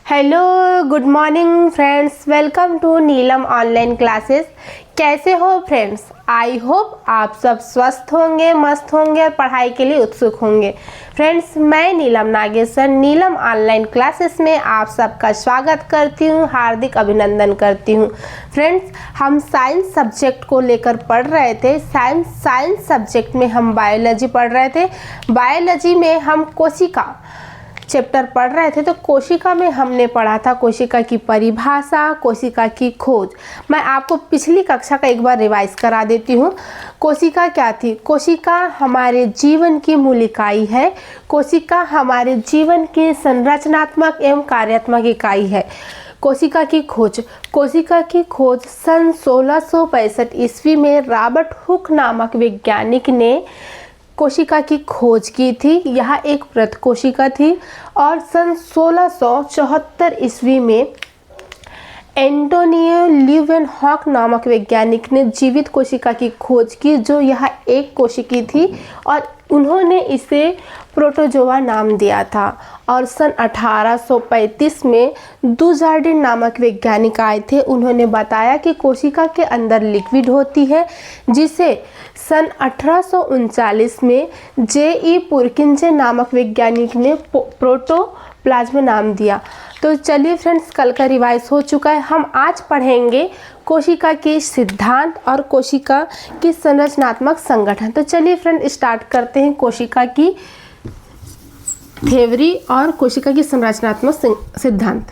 Hello, good morning friends. Welcome to Neelam online classes. कैसे हो friends? I hope आप सब स्वस्थ होंगे, मस्त होंगे और पढ़ाई के लिए उत्सुक होंगे। फ्रेंड्स, मैं नीलम नागेश्वर नीलम ऑनलाइन क्लासेस में आप सबका स्वागत करती हूँ, हार्दिक अभिनंदन करती हूँ। फ्रेंड्स, हम साइंस सब्जेक्ट को लेकर पढ़ रहे थे। साइंस सब्जेक्ट में हम बायोलॉजी पढ़ रहे थे। बायोलॉजी में हम कोशिका चैप्टर पढ़ रहे थे। तो कोशिका में हमने पढ़ा था कोशिका की परिभाषा, कोशिका की खोज। मैं आपको पिछली कक्षा का एक बार रिवाइज करा देती हूँ। कोशिका क्या थी? कोशिका हमारे जीवन की मूल इकाई है। कोशिका हमारे जीवन की संरचनात्मक एवं कार्यात्मक इकाई है। कोशिका की खोज सन 1665 ईस्वी में रॉबर्ट हुक नामक वैज्ञानिक ने कोशिका की खोज की थी। यह एक मृत कोशिका थी। और सन 1674 ईस्वी में एंटोनियो ल्यूवेनहॉक नामक वैज्ञानिक ने जीवित कोशिका की खोज की, जो यह एक कोशिकी थी और उन्होंने इसे प्रोटोजोआ नाम दिया था। और सन 1835 में डुजार्डिन नामक वैज्ञानिक आए थे। उन्होंने बताया कि कोशिका के अंदर लिक्विड होती है, जिसे सन 1839 में जे.ई. पुरकिंजे नामक वैज्ञानिक ने प्रोटोप्लाज्म नाम दिया। तो चलिए फ्रेंड्स, कल का रिवाइज हो चुका है। हम आज पढ़ेंगे कोशिका के सिद्धांत और कोशिका की संरचनात्मक संगठन। तो चलिए फ्रेंड, स्टार्ट करते हैं कोशिका की थ्योरी और कोशिका की संरचनात्मक सिद्धांत।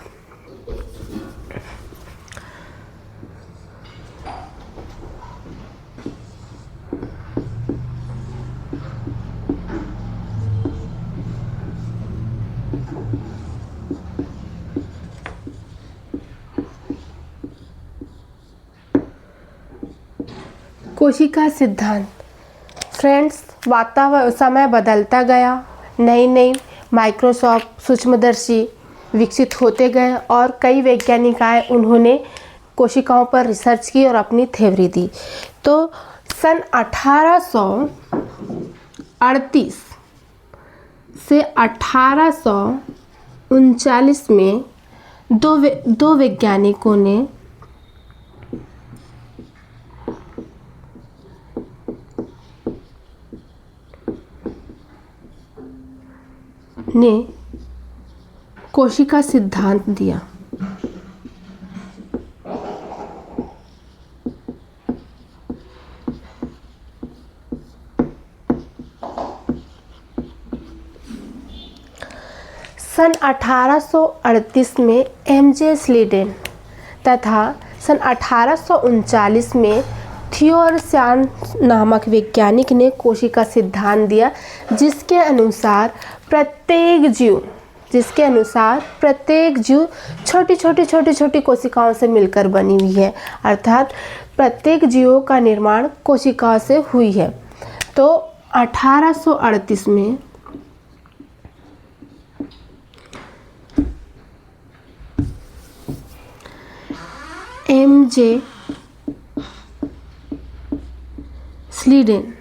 कोशिका सिद्धांत। फ्रेंड्स, समय बदलता गया, नई माइक्रोस्कोप सूक्ष्मदर्शी विकसित होते गए और कई वैज्ञानिक आए। उन्होंने कोशिकाओं पर रिसर्च की और अपनी थ्योरी दी। तो सन 1838 से 1839 में दो वैज्ञानिकों ने कोशिका सिद्धांत दिया। सन 1838 में एम.जे. स्लीडेन तथा सन 1839 में थियोरस्यान नामक वैज्ञानिक ने कोशिका सिद्धांत दिया, जिसके अनुसार प्रत्येक जीव छोटी कोशिकाओं से मिलकर बनी हुई है। अर्थात प्रत्येक जीवों का निर्माण कोशिकाओं से हुई है। तो 1838 में एम.जे. स्लीडेन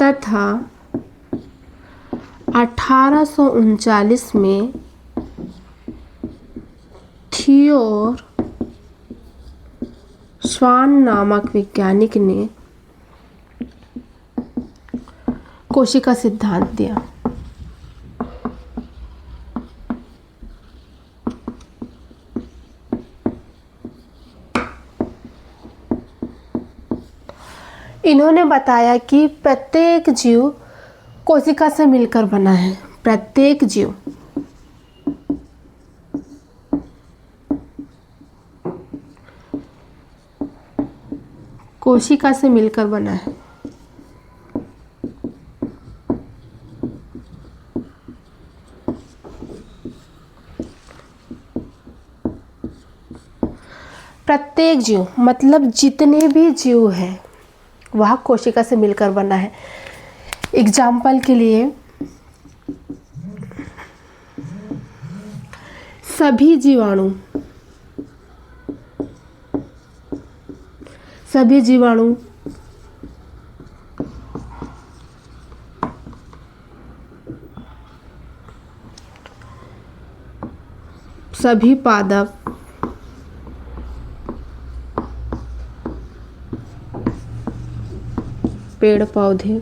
तथा 1839 में थियोरस्वान नामक वैज्ञानिक ने कोशिका सिद्धांत दिया। इन्होंने बताया कि प्रत्येक जीव कोशिका से मिलकर बना है। प्रत्येक जीव कोशिका से मिलकर बना है। प्रत्येक जीव मतलब जितने भी जीव हैं वह कोशिका से मिलकर बना है। एग्जाम्पल के लिए सभी जीवाणु सभी पादप पेड़ पौधे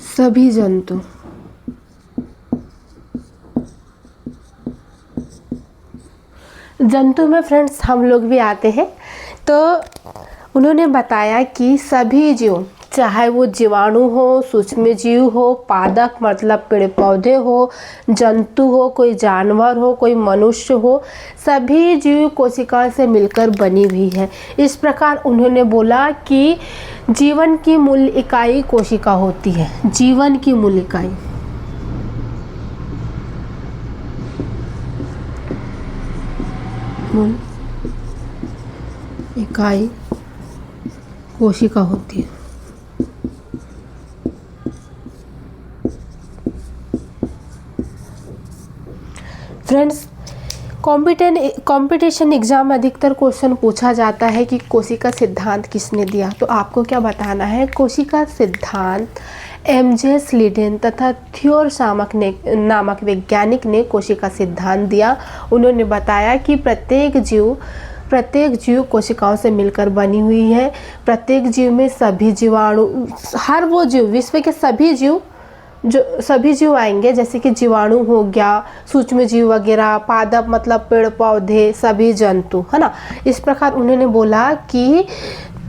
सभी जंतु जंतु में फ्रेंड्स हम लोग भी आते हैं। तो उन्होंने बताया कि सभी जीव, चाहे वो जीवाणु हो, सूक्ष्म जीव हो, पादप मतलब पेड़ पौधे हो, जंतु हो, कोई जानवर हो, कोई मनुष्य हो, सभी जीव कोशिका से मिलकर बनी हुई है। इस प्रकार उन्होंने बोला कि जीवन की मूल इकाई कोशिका होती है। जीवन की मूल इकाई मूल इकाई कोशिका होती है। फ्रेंड्स, कंपटीशन एग्जाम में अधिकतर क्वेश्चन पूछा जाता है कि कोशिका सिद्धांत किसने दिया। तो आपको क्या बताना है? कोशिका सिद्धांत एमजे स्लीडेन तथा थियोर नामक वैज्ञानिक ने कोशिका सिद्धांत दिया। उन्होंने बताया कि प्रत्येक जीव कोशिकाओं से मिलकर बनी हुई है। प्रत्येक जीव में सभी जीवाणु, हर वो जीव, विश्व के सभी जीव आएंगे, जैसे कि जीवाणु हो गया, सूक्ष्म जीव वगैरह, पादप मतलब पेड़ पौधे, सभी जंतु, है ना। इस प्रकार उन्होंने बोला कि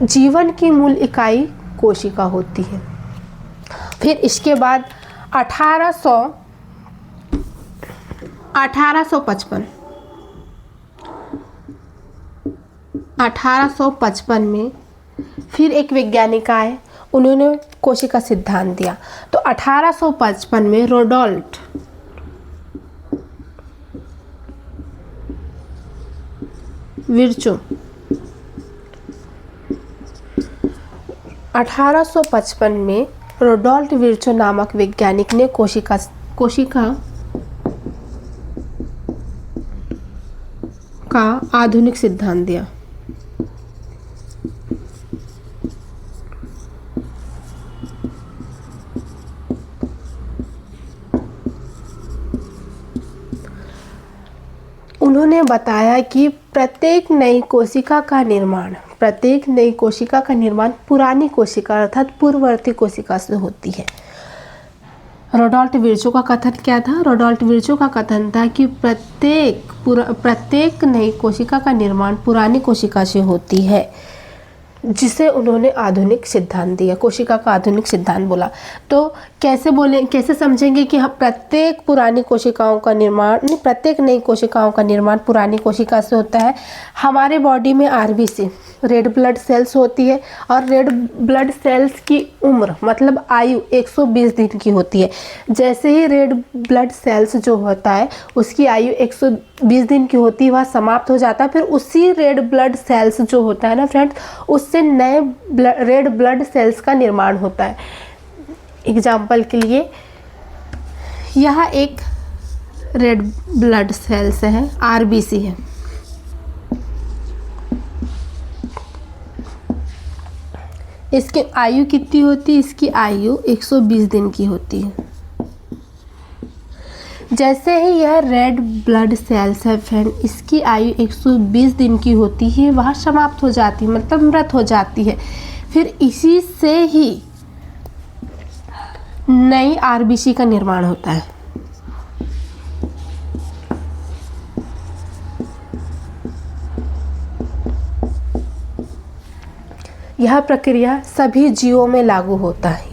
जीवन की मूल इकाई कोशिका होती है। फिर इसके बाद 1855 में फिर एक वैज्ञानिक आए, उन्होंने कोशिका सिद्धांत दिया। तो 1855 में रोडोल्फ विर्चो 1855 में रोडोल्फ विर्चो नामक वैज्ञानिक ने कोशिका का आधुनिक सिद्धांत दिया। उन्होंने बताया कि प्रत्येक नई कोशिका का निर्माण पुरानी कोशिका अर्थात पूर्ववर्ती कोशिका से होती है। रोडोल्फ विर्चो का कथन क्या था? रोडोल्फ विर्चो का कथन था कि प्रत्येक नई कोशिका का निर्माण पुरानी कोशिका से होती है, जिसे उन्होंने आधुनिक सिद्धांत दिया, कोशिका का आधुनिक सिद्धांत बोला। तो कैसे समझेंगे कि प्रत्येक नई कोशिकाओं का निर्माण पुरानी कोशिका से होता है। हमारे बॉडी में आरबीसी, रेड ब्लड सेल्स होती है, और रेड ब्लड सेल्स की उम्र मतलब आयु 120 दिन की होती है। जैसे ही रेड ब्लड सेल्स जो होता है उसकी आयु 120 दिन की होती है, वह समाप्त हो जाता है। फिर उसी रेड ब्लड सेल्स जो होता है ना फ्रेंड्स, उससे नए रेड ब्लड सेल्स का निर्माण होता है। एग्जाम्पल के लिए यह एक रेड ब्लड सेल्स है, आरबीसी है। इसकी आयु कितनी होती है? इसकी आयु 120 दिन की होती है। जैसे ही यह रेड ब्लड सेल्स है फ्रेंड, इसकी आयु 120 दिन की होती है, वह समाप्त हो जाती है, मतलब मृत हो जाती है। फिर इसी से ही नई आरबीसी का निर्माण होता है। यह प्रक्रिया सभी जीवों में लागू होता है।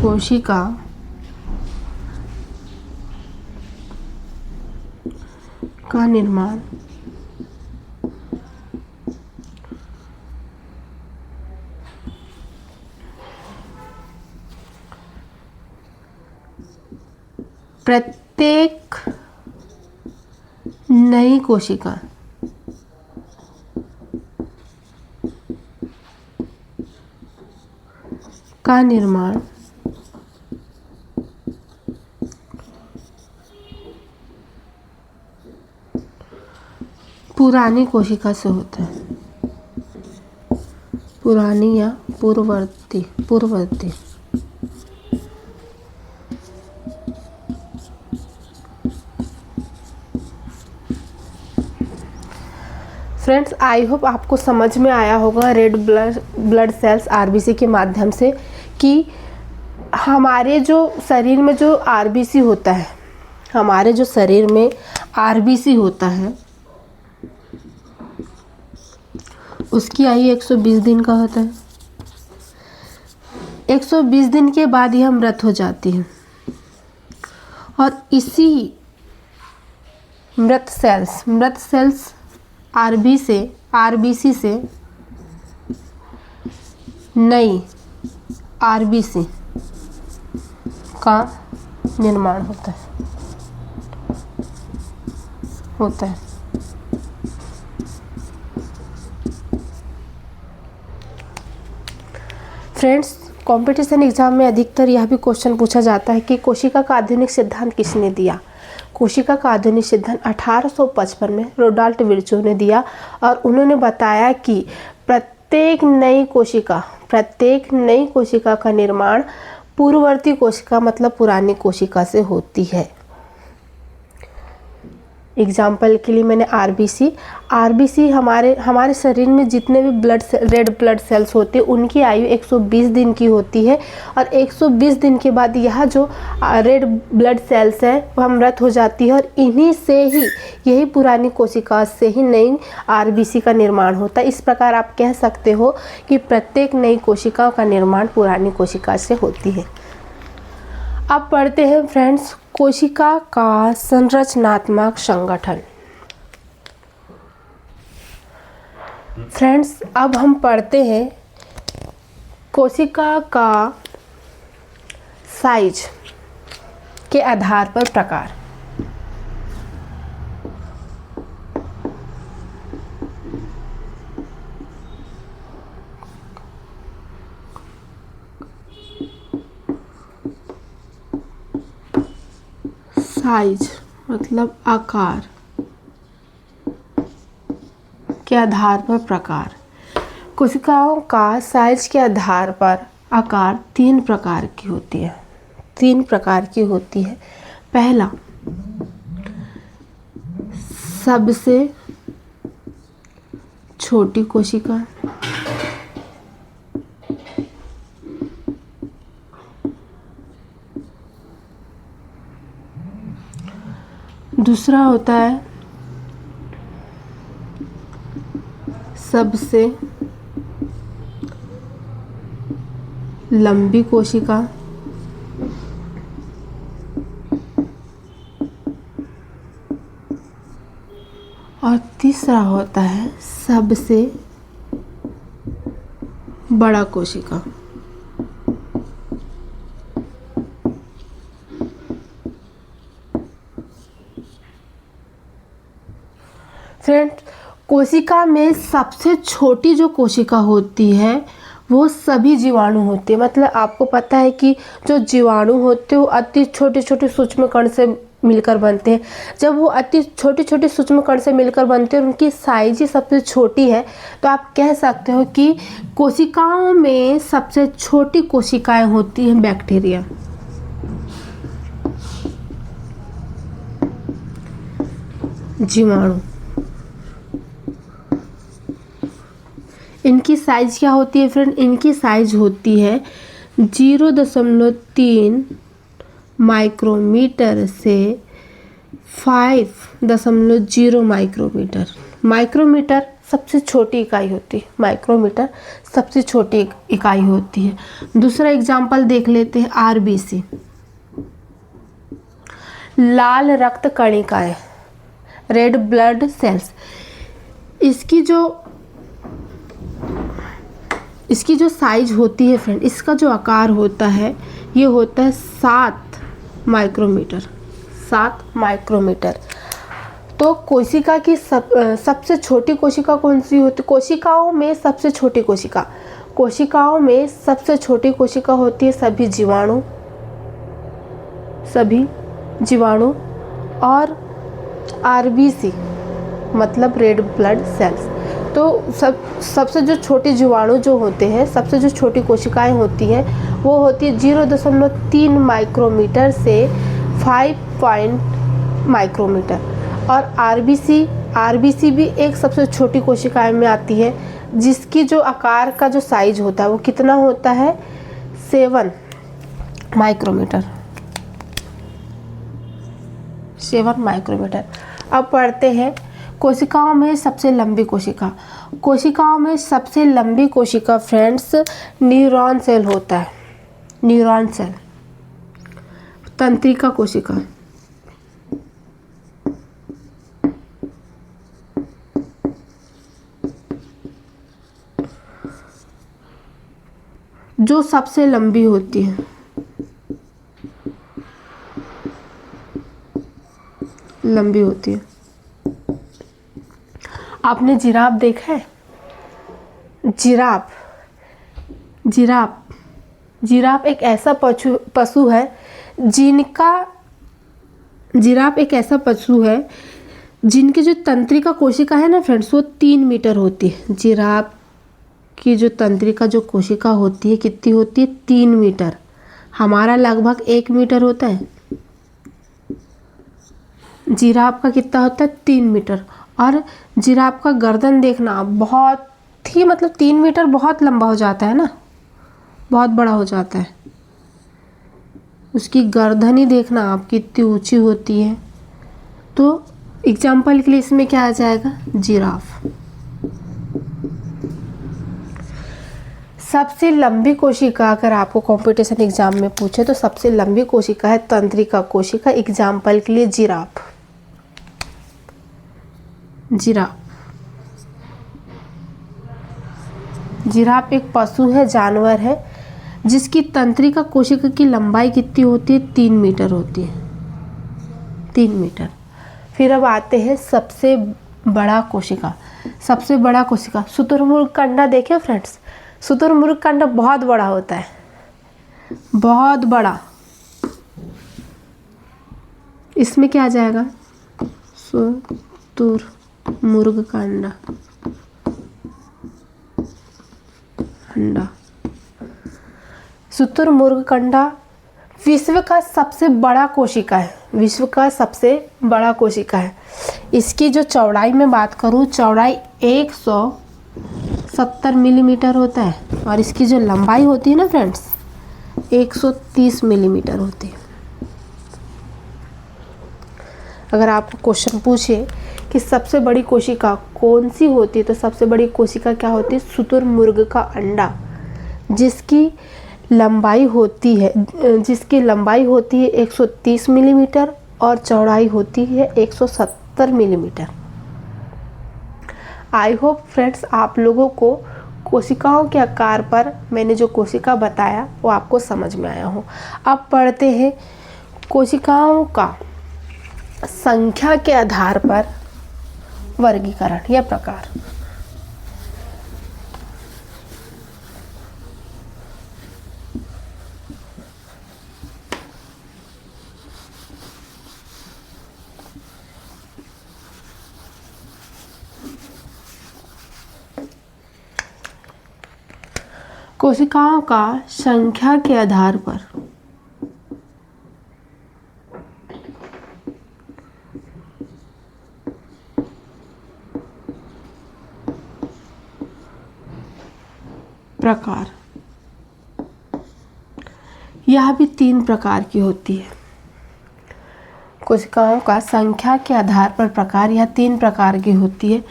कोशिका का निर्माण प्रत्येक नई कोशिका का निर्माण पुरानी कोशिका से होता है, पुरानी या पूर्ववर्ती। फ्रेंड्स, आई होप आपको समझ में आया होगा रेड ब्लड सेल्स आरबीसी के माध्यम से कि हमारे जो शरीर में जो आरबीसी होता है, हमारे जो शरीर में आरबीसी होता है उसकी आयु 120 दिन का होता है। 120 दिन के बाद यह मृत हो जाती है और इसी मृत सेल्स आरबीसी से नई आरबीसी का निर्माण होता है। फ्रेंड्स, कंपटीशन एग्जाम में अधिकतर यह भी क्वेश्चन पूछा जाता है कि कोशिका का आधुनिक सिद्धांत किसने दिया। कोशिका का आधुनिक सिद्धांत 1855 में रोडाल्ट विर्चो ने दिया और उन्होंने बताया कि प्रत्येक नई कोशिका का निर्माण पूर्ववर्ती कोशिका मतलब पुरानी कोशिका से होती है। एग्जाम्पल के लिए मैंने आरबीसी हमारे शरीर में जितने भी रेड ब्लड सेल्स होते हैं उनकी आयु 120 दिन की होती है और 120 दिन के बाद यह जो रेड ब्लड सेल्स है वह मृत हो जाती है और यही पुरानी कोशिका से ही नई आरबीसी का निर्माण होता है। इस प्रकार आप कह सकते हो कि प्रत्येक नई कोशिका का निर्माण पुरानी कोशिका से होती है। अब पढ़ते हैं फ्रेंड्स कोशिका का संरचनात्मक संगठन। फ्रेंड्स, अब हम पढ़ते हैं कोशिका का साइज के आधार पर प्रकार। साइज मतलब आकार के आधार पर प्रकार। कोशिकाओं का साइज के आधार पर आकार तीन प्रकार की होती है। पहला, सबसे छोटी कोशिका। दूसरा होता है सबसे लंबी कोशिका। और तीसरा होता है सबसे बड़ा कोशिका। फ्रेंड्स, कोशिका में सबसे छोटी जो कोशिका होती है वो सभी जीवाणु होते हैं। मतलब आपको पता है कि जो जीवाणु होते हैं वो अति छोटे छोटे सूक्ष्म कण से मिलकर बनते हैं। जब वो अति छोटे छोटे सूक्ष्म कण से मिलकर बनते हैं और उनकी साइज ही सबसे छोटी है तो आप कह सकते हो कि कोशिकाओं में सबसे छोटी कोशिकाएं होती हैं बैक्टीरिया। जीवाणु, इनकी साइज क्या होती है फ्रेंड? इनकी साइज होती है 0.3 माइक्रोमीटर से 5.0 माइक्रोमीटर। माइक्रोमीटर सबसे छोटी इकाई होती है। माइक्रोमीटर सबसे छोटी इकाई होती है। दूसरा एग्जाम्पल देख लेते हैं आरबीसी। लाल रक्त कणिकाएं, रेड ब्लड सेल्स। इसकी जो साइज होती है फ्रेंड, इसका जो आकार होता है ये होता है 7 माइक्रोमीटर। तो कोशिका की सबसे छोटी कोशिका कौन सी होती है? कोशिकाओं में सबसे छोटी कोशिका होती है सभी जीवाणु और आरबीसी मतलब रेड ब्लड सेल्स। तो सबसे जो छोटे जीवाणु जो होते हैं, सबसे जो छोटी कोशिकाएं होती हैं वो होती है 0.3 माइक्रोमीटर से 5 माइक्रोमीटर। और आरबीसी भी एक सबसे छोटी कोशिकाएं में आती है, जिसकी जो आकार का जो साइज होता है वो कितना होता है, 7 माइक्रोमीटर। 7 माइक्रोमीटर। अब पढ़ते हैं कोशिकाओं में सबसे लंबी कोशिका। कोशिकाओं में सबसे लंबी कोशिका फ्रेंड्स न्यूरॉन सेल होता है। Neuron cell. तंत्रिका कोशिका। जो सबसे लंबी होती है। लंबी होती है। आपने जिराफ देखा है? जिराफ एक ऐसा पशु है जिनकी जो तंत्रिका कोशिका है ना फ्रेंड्स, वो 3 मीटर होती है। जिराफ की जो तंत्रिका जो कोशिका होती है कितनी होती है, 3 मीटर। हमारा लगभग 1 मीटर होता है, जिराफ का कितना होता है, 3 मीटर। और जिराफ का गर्दन देखना, बहुत ही मतलब 3 मीटर बहुत लंबा हो जाता है ना, बहुत बड़ा हो जाता है। उसकी गर्दन ही देखना आप कितनी ऊंची होती है। तो एग्जाम्पल के लिए इसमें क्या आ जाएगा, जिराफ। सबसे लंबी कोशिका अगर आपको कंपटीशन एग्जाम में पूछे तो सबसे लंबी कोशिका है तंत्रिका कोशिका। एग्जाम्पल के लिए जिराफ। जिराफ एक पशु है, जानवर है, जिसकी तंत्रिका कोशिका की लंबाई कितनी होती है, 3 मीटर होती है। 3 मीटर। फिर अब आते हैं सबसे बड़ा कोशिका। सबसे बड़ा कोशिका शुतुरमुर्ग का अंडा देखे फ्रेंड्स। शुतुरमुर्ग का अंडा बहुत बड़ा होता है, बहुत बड़ा। इसमें क्या आ जाएगा, शुतुरमुर्ग का अंडा। शुतुरमुर्ग का अंडा विश्व का सबसे बड़ा कोशिका है। विश्व का सबसे बड़ा कोशिका है। इसकी जो चौड़ाई में बात करूँ, चौड़ाई 170 मिलीमीटर होता है। और इसकी जो लंबाई होती है ना फ्रेंड्स, 130 मिलीमीटर होती है। अगर आपको क्वेश्चन पूछे कि सबसे बड़ी कोशिका कौन सी होती है, तो सबसे बड़ी कोशिका क्या होती है, शुतुरमुर्ग का अंडा, जिसकी लंबाई होती है 130 मिलीमीटर और चौड़ाई होती है 170 मिलीमीटर। आई होप फ्रेंड्स आप लोगों को कोशिकाओं के आकार पर मैंने जो कोशिका बताया वो आपको समझ में आया हो। अब पढ़ते हैं कोशिकाओं का संख्या के आधार पर वर्गीकरण या प्रकार। कोशिकाओं का संख्या के आधार पर प्रकार, यह भी 3 प्रकार की होती है। कोशिकाओं का संख्या के आधार पर प्रकार यह 3 प्रकार की होती है।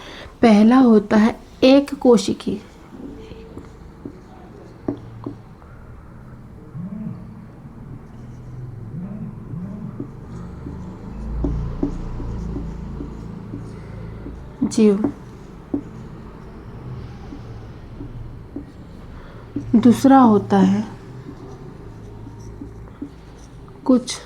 पहला होता है एक कोशिकी। जीव। दूसरा होता है कुछ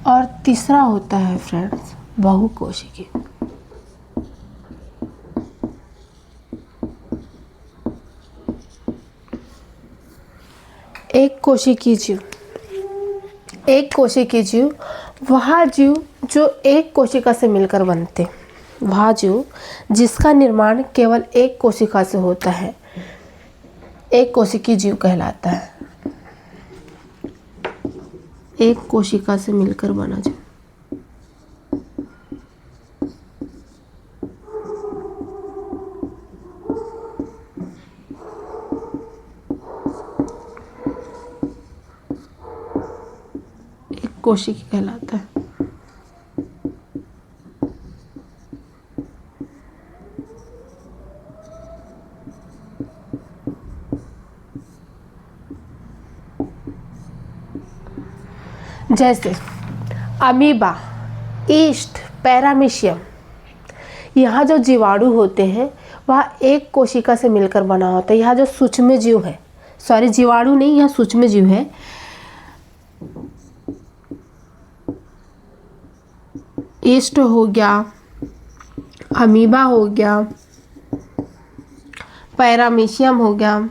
और तीसरा होता है फ्रेंड्स बहुकोशिकी। एक कोशिकीय जीव, एक कोशिकीय जीव वह जीव जो एक कोशिका से मिलकर बनते, वह जीव जिसका निर्माण केवल एक कोशिका से होता है, एक कोशिकीय जीव कहलाता है। एक कोशिका से मिलकर बना जीव। एक कोशिकी कहलाता है। जैसे अमीबा, ईस्ट, पैरामीशियम, यहाँ जो जीवाणु होते हैं वह एक कोशिका से मिलकर बना होता है। यहाँ जो सूक्ष्म जीव है, सॉरी जीवाणु नहीं, यह सूक्ष्म जीव है। ईस्ट हो गया, अमीबा हो गया, पैरामीशियम हो गया,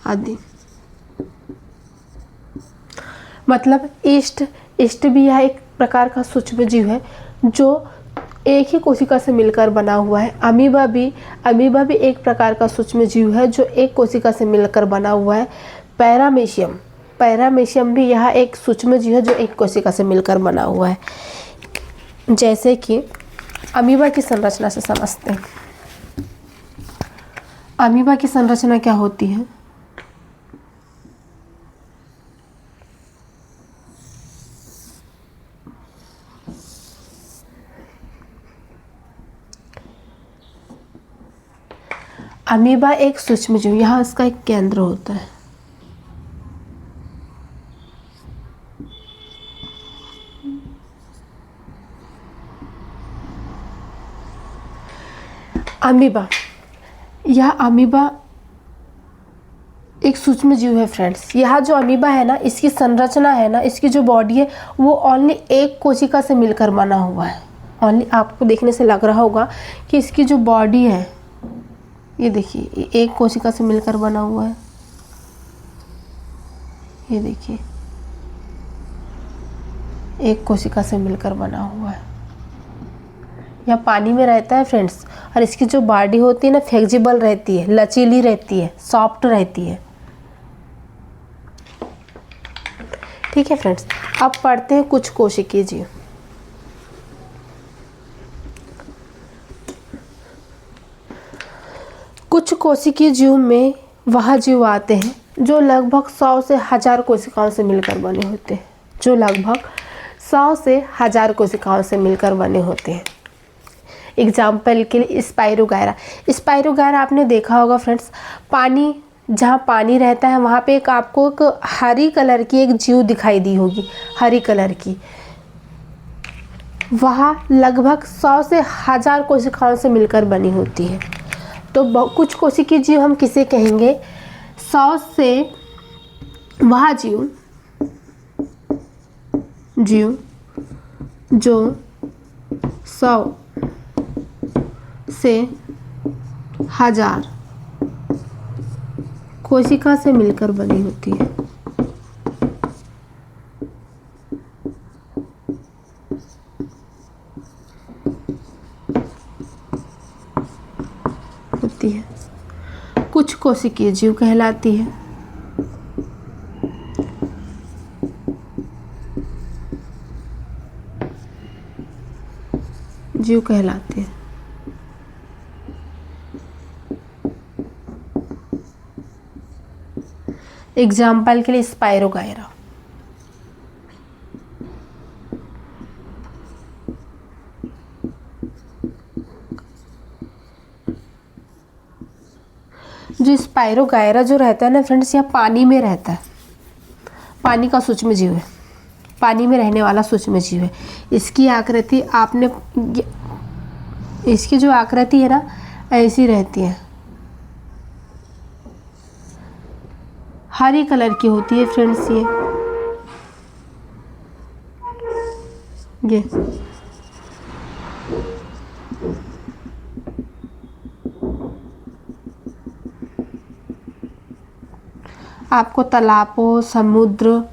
आदि। मतलब ईस्ट भी यह एक प्रकार का सूक्ष्म जीव है जो एक ही कोशिका से मिलकर बना हुआ है। अमीबा भी एक प्रकार का सूक्ष्म जीव है जो एक कोशिका से मिलकर बना हुआ है। पैरामीशियम भी यह एक सूक्ष्म जीव है जो एक कोशिका से मिलकर बना हुआ है। जैसे कि अमीबा की संरचना से समझते हैं। अमीबा की संरचना क्या होती है? अमीबा एक सूक्ष्म जीव, यहाँ इसका एक केंद्र होता है। अमीबा एक सूक्ष्म जीव है फ्रेंड्स। यह जो अमीबा है ना, इसकी संरचना है ना, इसकी जो बॉडी है वो ओनली एक कोशिका से मिलकर बना हुआ है। ओनली आपको देखने से लग रहा होगा कि इसकी जो बॉडी है, ये देखिए एक कोशिका से मिलकर बना हुआ है। ये देखिए एक कोशिका से मिलकर बना हुआ है। यह पानी में रहता है फ्रेंड्स, और इसकी जो बॉडी होती है ना, फ्लेक्सिबल रहती है, लचीली रहती है, सॉफ्ट रहती है। ठीक है फ्रेंड्स, अब पढ़ते हैं कुछ कोशिकीय जीव। कुछ कोशिकीय जीव में वह जीव आते हैं जो लगभग 100 से 1000 कोशिकाओं से मिलकर बने होते हैं। जो लगभग 100 से 1000 कोशिकाओं से मिलकर बने होते हैं। एग्जाम्पल के लिए स्पाइरोगायरा आपने देखा होगा फ्रेंड्स। पानी, जहाँ पानी रहता है वहाँ पे आपको एक हरी कलर की एक जीव दिखाई दी होगी, हरी कलर की। वह लगभग 100 से 1000 कोशिकाओं से मिलकर बनी होती है। तो कुछ कोशिकीय जीव हम किसे कहेंगे? 100 से वह जीव जो 100 से 1000 कोशिका से मिलकर बनी होती है। कुछ कोशिकीय जीव कहलाती है। जीव कहलाते हैं। एग्जाम्पल के लिए स्पाइरोगायरा। जो स्पाइरोगायरा जो रहता है ना फ्रेंड्स, यह पानी में रहता है। पानी का सूक्ष्म जीव है, पानी में रहने वाला सूक्ष्म जीव है। इसकी आकृति इसकी जो आकृति है ना, ऐसी रहती है, हरी कलर की होती है फ्रेंड्स। ये आपको तालाबों, समुद्र,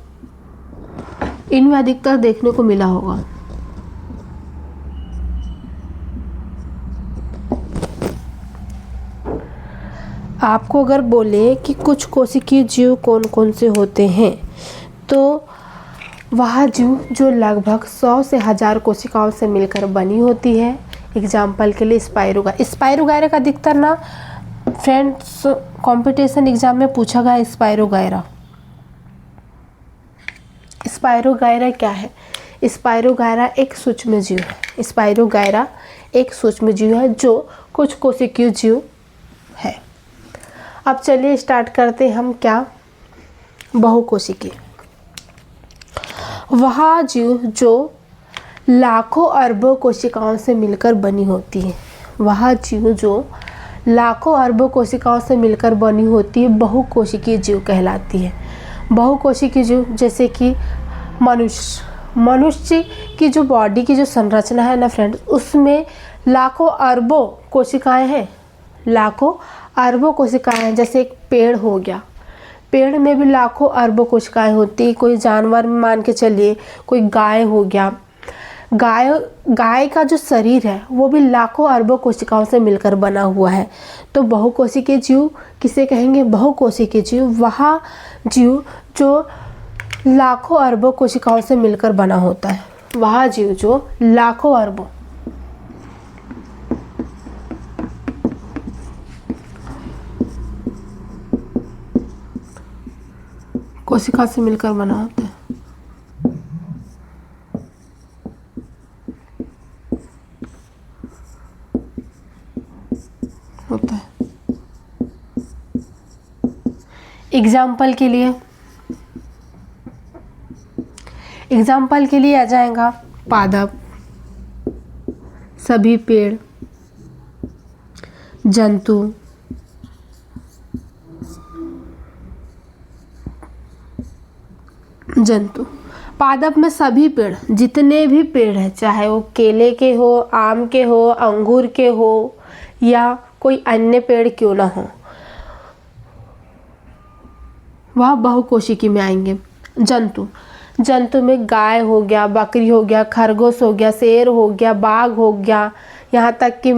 इनमें अधिकतर देखने को मिला होगा। आपको अगर बोले कि कुछ कोशिकीय जीव कौन कौन से होते हैं, तो वह जीव जो लगभग 100 से 1000 कोशिकाओं से मिलकर बनी होती है। एग्जाम्पल के लिए स्पाइरोगायरा का अधिकतर ना फ्रेंड्स कंपटीशन एग्जाम में पूछा गया। स्पाइरोगायरा क्या है? स्पाइरोगायरा एक सूक्ष्म जीव है। स्पाइरोगायरा एक सूक्ष्म जीव है जो कुछ कोशिकीय जीव है। अब चलिए स्टार्ट करते हैं हम क्या, बहुकोशिकीय। वह जीव जो लाखों अरबों कोशिकाओं से मिलकर बनी होती है। वह जीव जो लाखों अरबों कोशिकाओं से मिलकर बनी होती है बहुकोशिकीय जीव कहलाती है। बहुकोशिकीय जीव जैसे कि मनुष्य की जो बॉडी की जो संरचना है ना फ्रेंड्स, उसमें लाखों अरबों कोशिकाएं हैं। लाखों अरबों कोशिकाएं हैं। जैसे एक पेड़ हो गया, पेड़ में भी लाखों अरबों कोशिकाएं होती। कोई जानवर मान के चलिए, कोई गाय हो गया, गाय का जो शरीर है वो भी लाखों अरबों कोशिकाओं से मिलकर बना हुआ है। तो बहुकोशिकीय जीव किसे कहेंगे? बहुकोशिकीय जीव वह जीव जो लाखों अरबों कोशिकाओं से मिलकर बना होता है। वह जीव जो लाखों अरबों कोशिका से मिलकर बना होता है। एग्जाम्पल के लिए आ जाएगा पादप, सभी पेड़, जंतु, पादप में सभी पेड़, जितने भी पेड़ हैं, चाहे वो केले के हो, आम के हो, अंगूर के हो या कोई अन्य पेड़ क्यों ना हो, वह बहुकोशिकीय में आएंगे। जंतु में गाय हो गया, बकरी हो गया, खरगोश हो गया, शेर हो गया, बाघ हो गया, यहाँ तक कि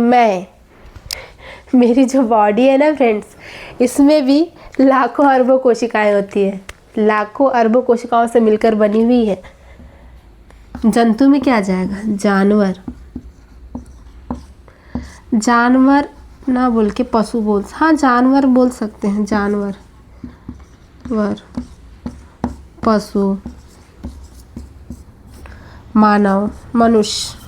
मेरी जो बॉडी है ना फ्रेंड्स, इसमें भी लाखों अरबों कोशिकाएं होती है। लाखों अरबों कोशिकाओं से मिलकर बनी हुई है। जंतु में क्या आ जाएगा? जानवर ना बोल के पशु बोल, हाँ जानवर बोल सकते हैं। जानवर, पशु, मानव, मनुष्य।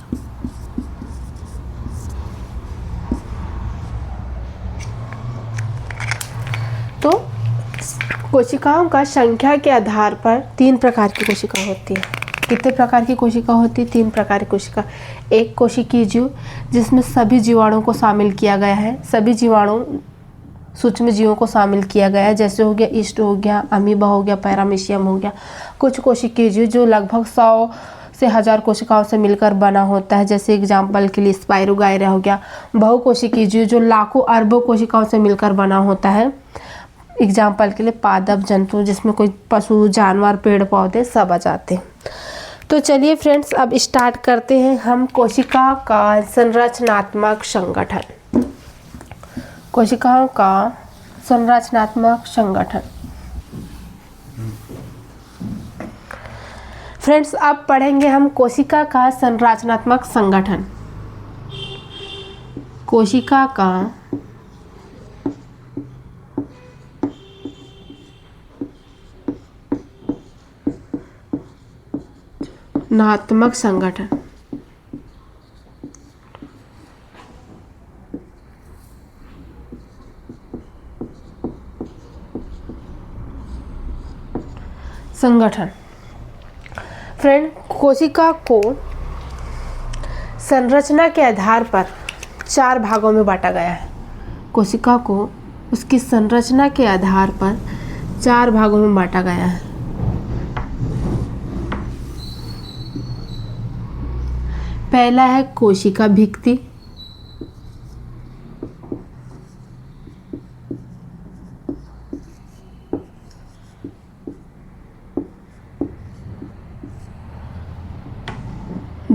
तो कोशिकाओं का संख्या के आधार पर 3 प्रकार की कोशिका होती है। कितने प्रकार की कोशिका होती है? 3 प्रकार की कोशिका। एक कोशिकीय जीव जिसमें सभी जीवाणुओं को शामिल किया गया है। सभी जीवाणु सूक्ष्म जीवों को शामिल किया गया है। जैसे हो गया ईस्ट हो गया, अमीबा हो गया, पैरामीशियम हो गया। कुछ कोशिकीय जीव जो लगभग 100 से 1000 कोशिकाओं से मिलकर बना होता है। जैसे एग्जाम्पल के लिए स्पाइरोगायरा हो गया। बहुकोशिकीय जीव जो लाखों अरबों कोशिकाओं से मिलकर बना होता है। एग्जाम्पल के लिए पादप, जंतु, जिसमें कोई पशु, जानवर, पेड़ पौधे सब आ जाते हैं। तो चलिए फ्रेंड्स, अब स्टार्ट करते हैं हम कोशिका का संरचनात्मक संगठन। कोशिकाओं का संरचनात्मक संगठन। फ्रेंड्स, अब पढ़ेंगे हम कोशिका का संरचनात्मक संगठन। कोशिका का नात्मक संगठन। फ्रेंड, कोशिका को संरचना के आधार पर 4 भागों में बांटा गया है। कोशिका को उसकी संरचना के आधार पर 4 भागों में बांटा गया है। पहला है कोशिका भित्ति,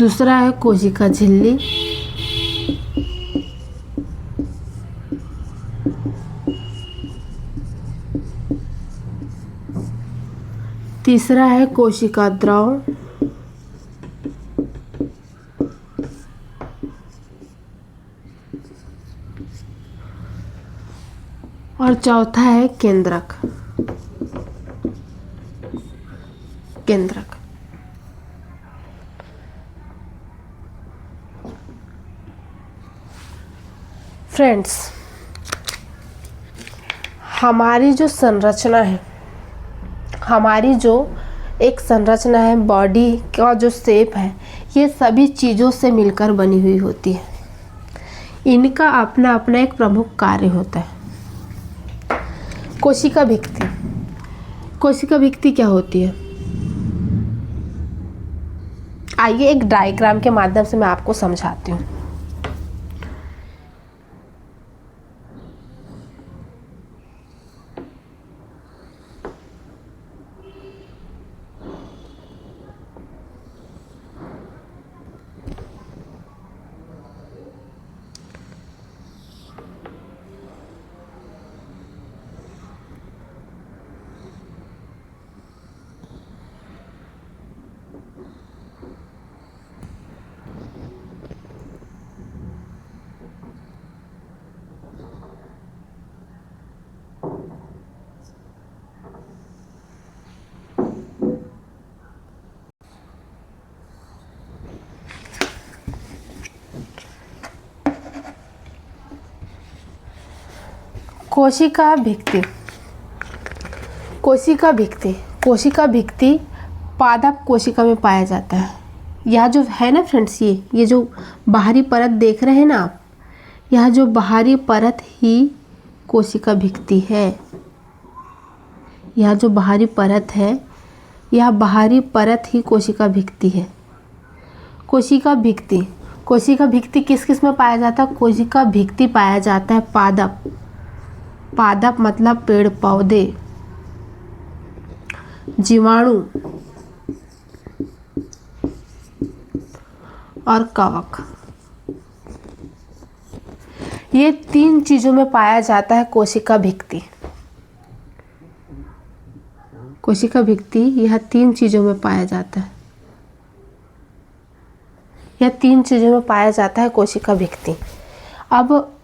दूसरा है कोशिका झिल्ली, तीसरा है कोशिका द्रव, और चौथा है केंद्रक। फ्रेंड्स, हमारी जो संरचना है, हमारी जो एक संरचना है, बॉडी का जो शेप है, ये सभी चीज़ों से मिलकर बनी हुई होती है। इनका अपना अपना एक प्रमुख कार्य होता है। कोशिका भित्ति, कोशिका भित्ति क्या होती है? आइए एक डायग्राम के माध्यम से मैं आपको समझाती हूँ। कोशिका भित्ति, कोशिका भित्ति पादप कोशिका में पाया जाता है। यह जो है ना फ्रेंड्स, ये जो बाहरी परत देख रहे हैं ना आप, यह जो बाहरी परत ही कोशिका भित्ति है। यह जो बाहरी परत है, यह बाहरी परत ही कोशिका भित्ति है। कोशिका भित्ति किस किस में पाया जाता है? कोशिका भित्ति पाया जाता है पादप मतलब पेड़ पौधे, जीवाणु और कवक, ये 3 चीजों में पाया जाता है कोशिका भित्ति। कोशिका भित्ति यह 3 चीजों में पाया जाता है। यह 3 चीजों में पाया जाता है कोशिका भित्ति। अब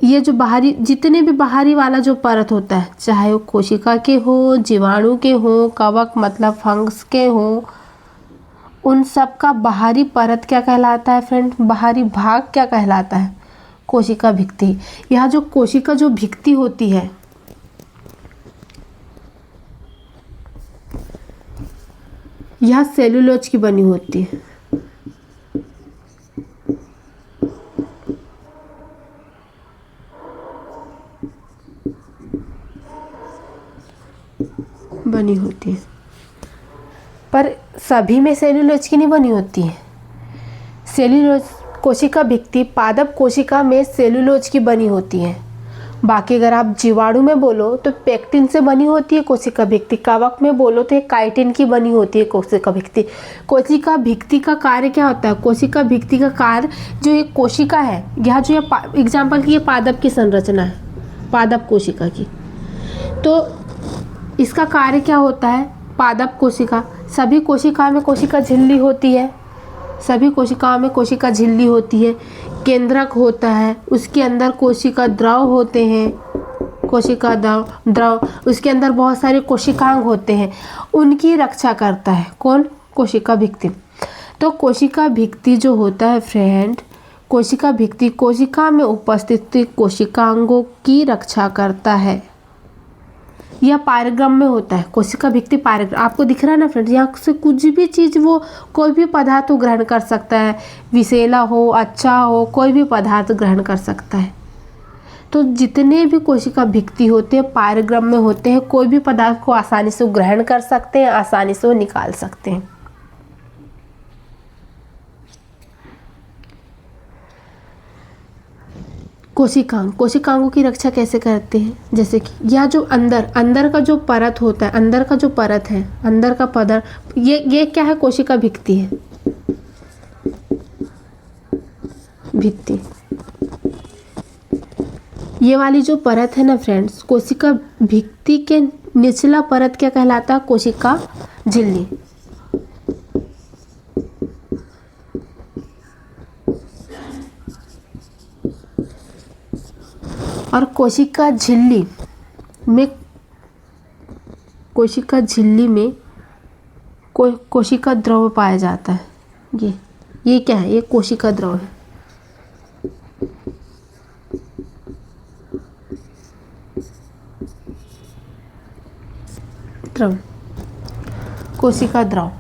ये जो बाहरी, जितने भी बाहरी वाला जो परत होता है, चाहे वो कोशिका के हो, जीवाणु के हो, कवक मतलब फंगस के हो, उन सब का बाहरी परत क्या कहलाता है फ्रेंड? बाहरी भाग क्या कहलाता है? कोशिका भित्ति। यह जो कोशिका जो भित्ति होती है, यह सेलुलोज की बनी होती है। बनी होती है, पर सभी में सेल्यूलोज की नहीं बनी होती है। सेल्यूलोज कोशिका भित्ति पादप कोशिका में सेल्यूलोज की बनी होती है। बाकी अगर आप जीवाणु में बोलो तो पेक्टिन से बनी होती है कोशिका भित्ति। कवक में बोलो तो काइटिन की बनी होती है कोशिका भित्ति। कोशिका भित्ति का कार्य क्या होता है? कोशिका भित्ति का कार्य, जो ये कोशिका है, यह जो एग्जाम्पल की ये पादप की संरचना है, पादप कोशिका की, तो इसका कार्य क्या होता है? पादप कोशिका, सभी कोशिकाओं में कोशिका झिल्ली होती है, सभी कोशिकाओं में कोशिका झिल्ली होती है। केंद्रक होता है, उसके अंदर कोशिका द्रव होते हैं, कोशिका द्रव, उसके अंदर बहुत सारे कोशिकांग होते हैं, उनकी रक्षा करता है कौन? कोशिका भित्ति। तो कोशिका भित्ति जो होता है फ्रेंड, कोशिका भित्ति कोशिका में उपस्थित कोशिकांगों की रक्षा करता है। यह पायरग्राम में होता है। कोशिका भित्ति पायरग्राम आपको दिख रहा है ना फ्रेंड्स, यहाँ से कुछ भी चीज़, वो कोई भी पदार्थ वो ग्रहण कर सकता है, विषैला हो, अच्छा हो, कोई भी पदार्थ ग्रहण कर सकता है। तो जितने भी कोशिका भित्ति होते हैं पायरग्राम में होते हैं, कोई भी पदार्थ को आसानी से ग्रहण कर सकते हैं, आसानी से वो निकाल सकते हैं। कोशिकांगों की रक्षा कैसे करते हैं? जैसे कि यह जो अंदर का जो परत होता है, अंदर का जो परत है, अंदर का पदार्थ, ये क्या है? कोशिका भित्ति है। भित्ति। ये वाली जो परत है ना फ्रेंड्स, कोशिका भित्ति के निचला परत क्या कहलाता है? कोशिका झिल्ली। और कोशिका झिल्ली में कोशिका द्रव पाया जाता है। ये क्या है? ये कोशिका द्रव है। कोशिका द्रव।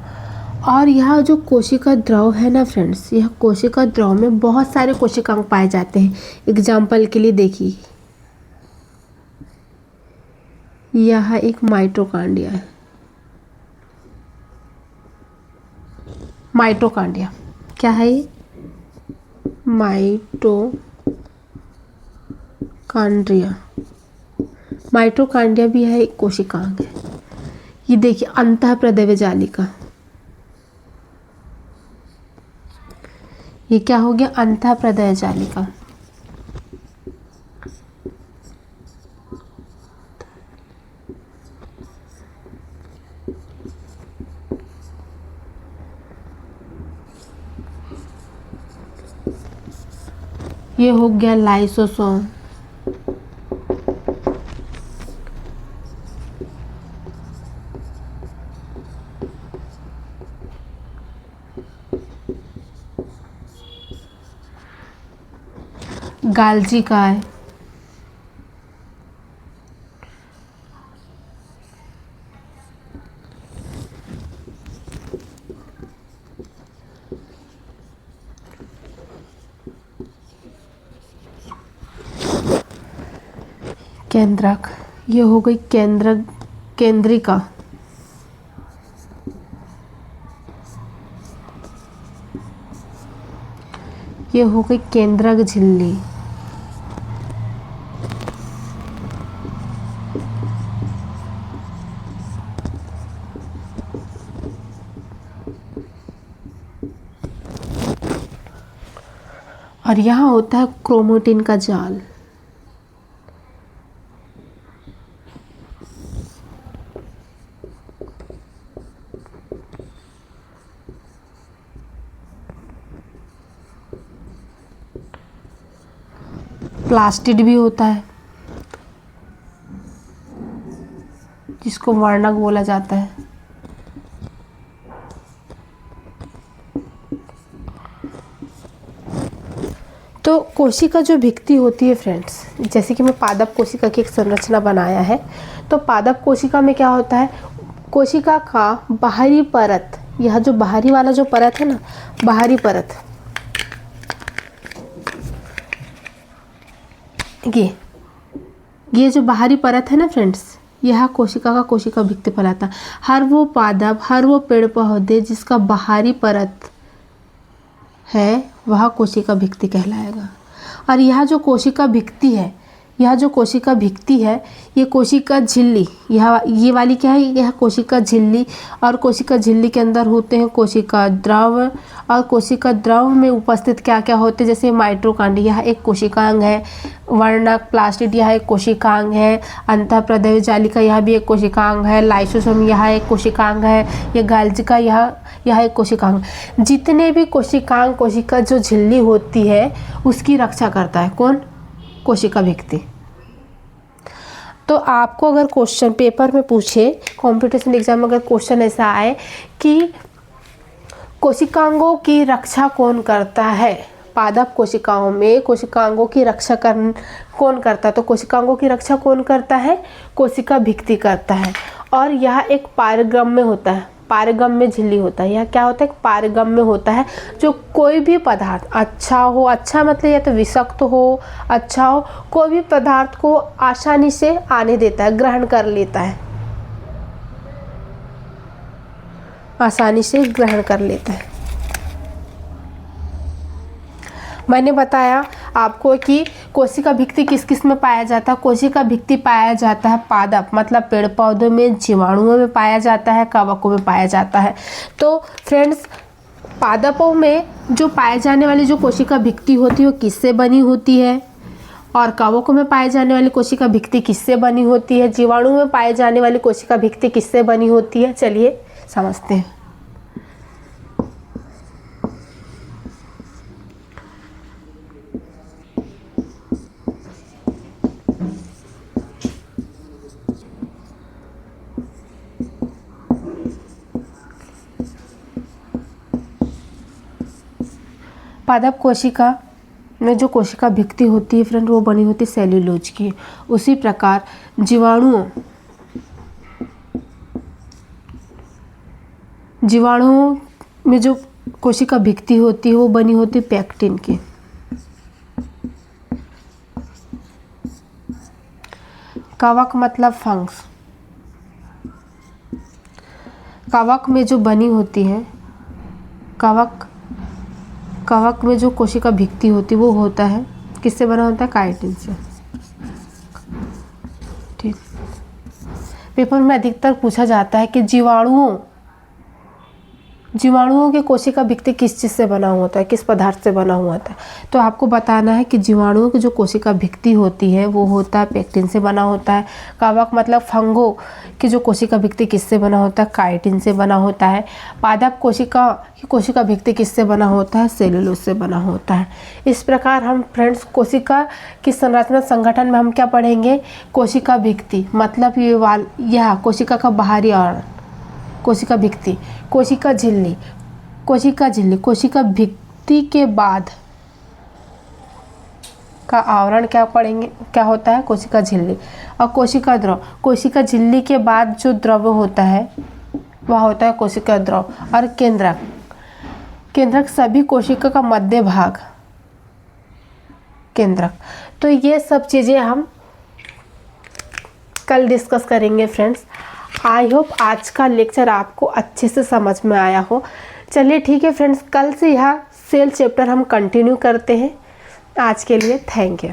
और यह जो कोशिका द्रव है ना फ्रेंड्स, यह कोशिका द्रव में बहुत सारे कोशिकांग पाए जाते हैं। एग्जाम्पल के लिए देखिए, यह एक माइटोकॉन्ड्रिया है। माइटोकॉन्ड्रिया क्या है? ये माइटोकॉन्ड्रिया भी है, एक कोशिकांग है। ये देखिए अंतःप्रदेव जालिका, ये क्या हो गया? अंतःप्रदेव जालिका। ये हो गया लाइसोसोम। गाल्जी काय, केंद्रक, ये हो गई केंद्रिका। ये हो गई केंद्रक झिल्ली। और यहाँ होता है क्रोमेटिन का जाल। प्लास्टिड भी होता है, जिसको वर्णक बोला जाता है। तो कोशिका जो भित्ति होती है फ्रेंड्स, जैसे कि मैं पादप कोशिका की एक संरचना बनाया है, तो पादप कोशिका में क्या होता है? कोशिका का बाहरी परत, यह जो बाहरी वाला जो परत है ना, बाहरी परत, ये जो बाहरी परत है ना फ्रेंड्स, यह कोशिका का कोशिका भित्ति कहलाता है। हर वो पादप, हर वो पेड़ पौधे जिसका बाहरी परत है, वह कोशिका भित्ति कहलाएगा। और यह जो कोशिका भित्ति है, ये कोशिका झिल्ली, ये वाली क्या है? यह कोशिका झिल्ली। और कोशिका झिल्ली के अंदर होते हैं कोशिका द्रव। और कोशिका द्रव में उपस्थित क्या क्या होते हैं? जैसे माइटोकॉन्ड्रिया, यह एक कोशिकांग है। वर्णक प्लास्टिड, यह एक कोशिकांग है। अंतःप्रदेव जालिका, यह भी एक कोशिकांग है। लाइसोसोम, यह एक कोशिकांग है। यह गाल्जिका, यह एक कोशिकांग। जितने भी कोशिकांग, कोशिका जो झिल्ली होती है, उसकी रक्षा करता है कौन? कोशिका भित्ति। तो आपको अगर क्वेश्चन पेपर में पूछे, कॉम्पिटिशन एग्जाम में अगर क्वेश्चन ऐसा आए कि कोशिकांगों की रक्षा कौन करता है, पादप कोशिकाओं में कोशिकांगों की रक्षा कौन करता है, तो कोशिकांगों की रक्षा कौन करता है? कोशिका भित्ति करता है। और यह एक पारगम्य होता है, पारगम्य झिल्ली होता है। यह क्या होता है? पारगम्य होता है। जो कोई भी पदार्थ अच्छा हो, अच्छा मतलब या तो विषाक्त हो, अच्छा हो, कोई भी पदार्थ को आसानी से आने देता है, ग्रहण कर लेता है, आसानी से ग्रहण कर लेता है। मैंने बताया आपको कि कोशिका भित्ति किस किस में पाया जाता है। कोशिका भित्ति पाया जाता है पादप मतलब पेड़ पौधों में, जीवाणुओं में पाया जाता है, कवकों में पाया जाता है। तो फ्रेंड्स, पादपों में जो पाए जाने वाली जो कोशिका भित्ति होती है वो किससे बनी होती है, और कवकों में पाए जाने वाली कोशिका भित्ति किससे बनी होती है, जीवाणु में पाए जाने वाली कोशिका भित्ति किससे बनी होती है। चलिए समझते हैं। पादप कोशिका में जो कोशिका भित्ति होती है फ्रेंड वो बनी होती है सेल्यूलोज की। उसी प्रकार जीवाणुओं में जो कोशिका भित्ति होती है वो बनी होती है पेक्टिन की। कवक मतलब फंक्स। कवक में जो बनी होती है, कवक में जो कोशिका भित्ति होती है वो होता है किससे बना होता है, काइटिन से। ठीक, पेपर में अधिकतर पूछा जाता है कि जीवाणुओं के कोशिका भित्ति किस चीज़ से बना होता है, किस पदार्थ से बना हुआ होता है। तो आपको बताना है कि जीवाणुओं की जो कोशिका भित्ति होती है वो होता है पेक्टिन से बना होता है। कवक मतलब फंगो की जो कोशिका भित्ति किससे बना होता है, काइटिन से बना होता है। पादप कोशिका की कोशिका भित्ति किससे बना होता है, सेलुलोज से बना होता है। इस प्रकार हम फ्रेंड्स कोशिका की संरचना संगठन में हम क्या पढ़ेंगे, कोशिका भित्ति मतलब यह कोशिका का बाहरी आवरण, कोशिका भित्ति, कोशिका झिल्ली, कोशिका भित्ति के बाद का आवरण क्या पढ़ेंगे, क्या होता है, कोशिका झिल्ली। और कोशिका द्रव, कोशिका झिल्ली के बाद जो द्रव होता है वह होता है कोशिका द्रव। और केंद्रक सभी कोशिका का मध्य भाग, केंद्रक। तो ये सब चीज़ें हम कल डिस्कस करेंगे फ्रेंड्स। आई होप आज का लेक्चर आपको अच्छे से समझ में आया हो। चलिए ठीक है फ्रेंड्स, कल से यह सेल चैप्टर हम कंटिन्यू करते हैं। आज के लिए थैंक यू।